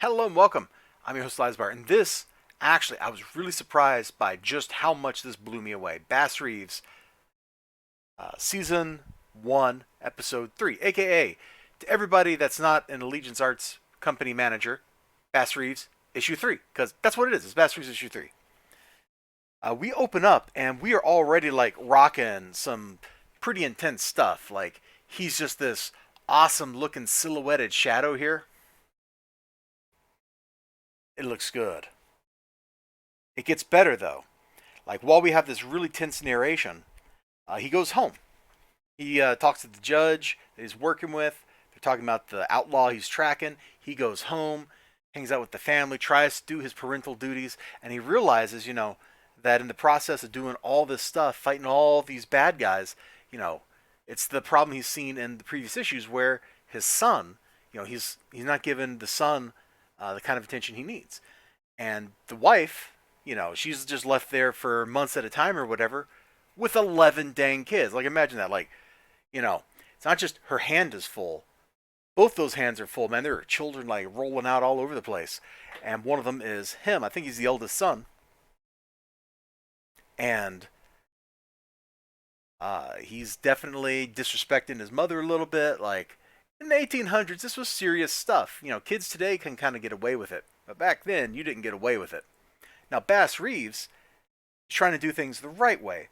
Hello and welcome. I'm your host Elizibar, and I was really surprised by just how much this blew me away. Bass Reeves, Season 1, Episode 3, aka, to everybody that's not an Allegiance Arts company manager, Bass Reeves, Issue 3, because that's what it is, it's Bass Reeves Issue 3. We open up, and we are already, like, rocking some pretty intense stuff. Like, he's just this awesome looking silhouetted shadow here. It looks good. It gets better though. Like while we have this really tense narration, he goes home. He talks to the judge that he's working with. They're talking about the outlaw he's tracking. He goes home, hangs out with the family, tries to do his parental duties, and he realizes, that in the process of doing all this stuff, fighting all these bad guys, you know, it's the problem he's seen in the previous issues where his son, he's not giving the son the kind of attention he needs. And the wife, she's just left there for months at a time or whatever with 11 dang kids. Like, imagine that. Like, it's not just her hand is full. Both those hands are full, man. There are children, like, rolling out all over the place. And one of them is him. I think he's the eldest son. And he's definitely disrespecting his mother a little bit. Like, in the 1800s, this was serious stuff. Kids today can kind of get away with it. But back then, you didn't get away with it. Now, Bass Reeves is trying to do things the right way.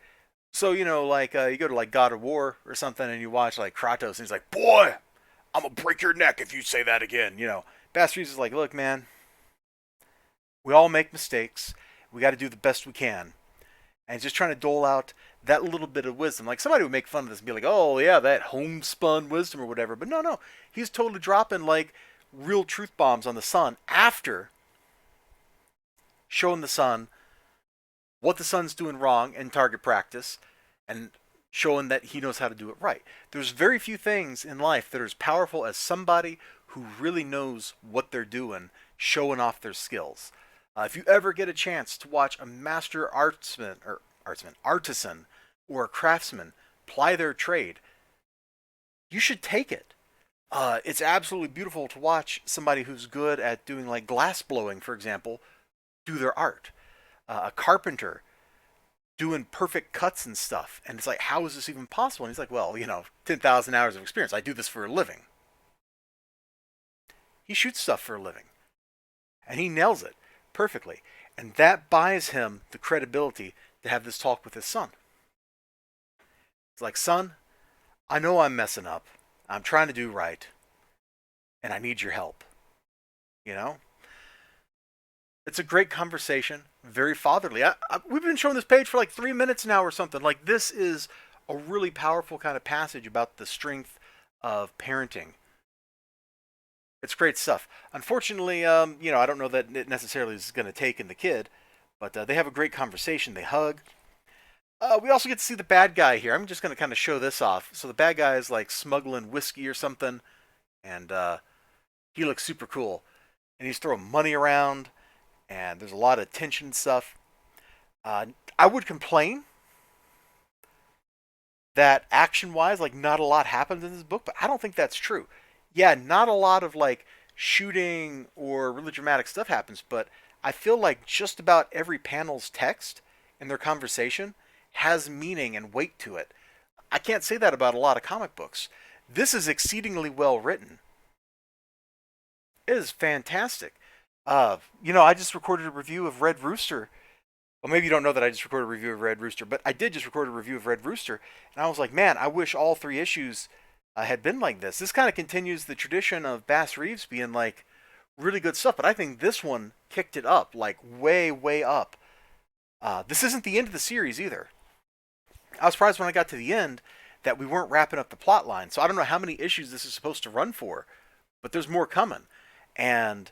So, like, you go to, like, God of War or something and you watch, like, Kratos and he's like, boy, I'm going to break your neck if you say that again. Bass Reeves is like, look, man, we all make mistakes. We got to do the best we can. And he's just trying to dole out that little bit of wisdom. Like, somebody would make fun of this and be like, oh, yeah, that homespun wisdom or whatever. But no. He's totally dropping, like, real truth bombs on the son after showing the son what the son's doing wrong in target practice and showing that he knows how to do it right. There's very few things in life that are as powerful as somebody who really knows what they're doing showing off their skills. If you ever get a chance to watch a master artisan, or a craftsman ply their trade, you should take it. It's absolutely beautiful to watch somebody who's good at doing, like, glass blowing, for example, do their art. A carpenter doing perfect cuts and stuff. And it's like, how is this even possible? And he's like, well, 10,000 hours of experience. I do this for a living. He shoots stuff for a living. And he nails it perfectly. And that buys him the credibility to have this talk with his son. It's like, son, I know I'm messing up. I'm trying to do right. And I need your help. You know? It's a great conversation, very fatherly. We've been showing this page for like 3 minutes now or something. Like, this is a really powerful kind of passage about the strength of parenting. It's great stuff. Unfortunately, I don't know that it necessarily is going to take in the kid, but they have a great conversation. They hug. We also get to see the bad guy here. I'm just going to kind of show this off. So the bad guy is like smuggling whiskey or something, and he looks super cool. And he's throwing money around, and there's a lot of tension stuff. I would complain that action-wise, like, not a lot happens in this book, but I don't think that's true. Yeah, not a lot of, like, shooting or really dramatic stuff happens, but I feel like just about every panel's text in their conversation has meaning and weight to it. I can't say that about a lot of comic books. This is exceedingly well written. It is fantastic. I just recorded a review of Red Rooster. Well, maybe you don't know that I just recorded a review of Red Rooster, but I did just record a review of Red Rooster, and I was like, man, I wish all 3 issues had been like this. This kind of continues the tradition of Bass Reeves being, like, really good stuff, but I think this one kicked it up, like, way, way up. This isn't the end of the series either. I was surprised when I got to the end that we weren't wrapping up the plot line, so I don't know how many issues this is supposed to run for, but there's more coming. And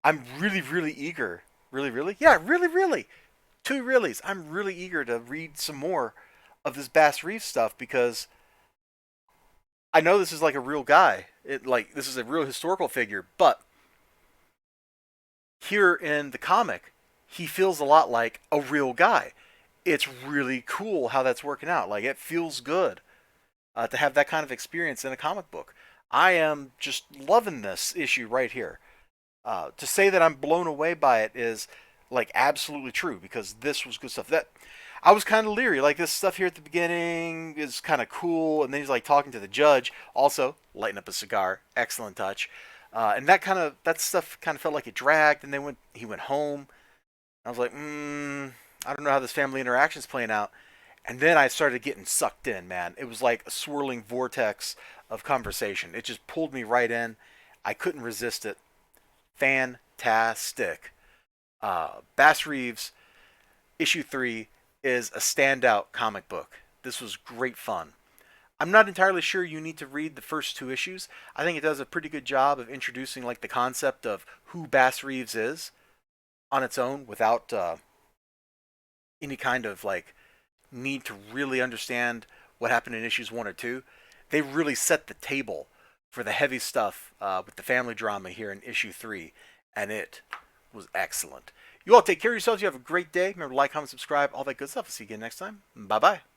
I'm really, really eager. Really, really? Yeah, really, really. 2 reallys. I'm really eager to read some more of this Bass Reeves stuff because I know this is like a real guy. This is a real historical figure, but here in the comic, he feels a lot like a real guy. It's really cool how that's working out. Like, it feels good to have that kind of experience in a comic book. I am just loving this issue right here. To say that I'm blown away by it is like absolutely true because this was good stuff. That I was kind of leery. Like this stuff here at the beginning is kind of cool, and then he's like talking to the judge. Also, lighting up a cigar, excellent touch. And that stuff kind of felt like it dragged. And then when he went home, I was like, I don't know how this family interaction is playing out. And then I started getting sucked in, man. It was like a swirling vortex of conversation. It just pulled me right in. I couldn't resist it. Fantastic. Bass Reeves, issue 3, is a standout comic book. This was great fun. I'm not entirely sure you need to read the first 2 issues. I think it does a pretty good job of introducing like the concept of who Bass Reeves is on its own without any kind of like need to really understand what happened in issues 1 or 2. They really set the table for the heavy stuff with the family drama here in issue 3, and it was excellent. You all take care of yourselves. You have a great day. Remember to like, comment, subscribe, all that good stuff. I'll see you again next time. Bye bye.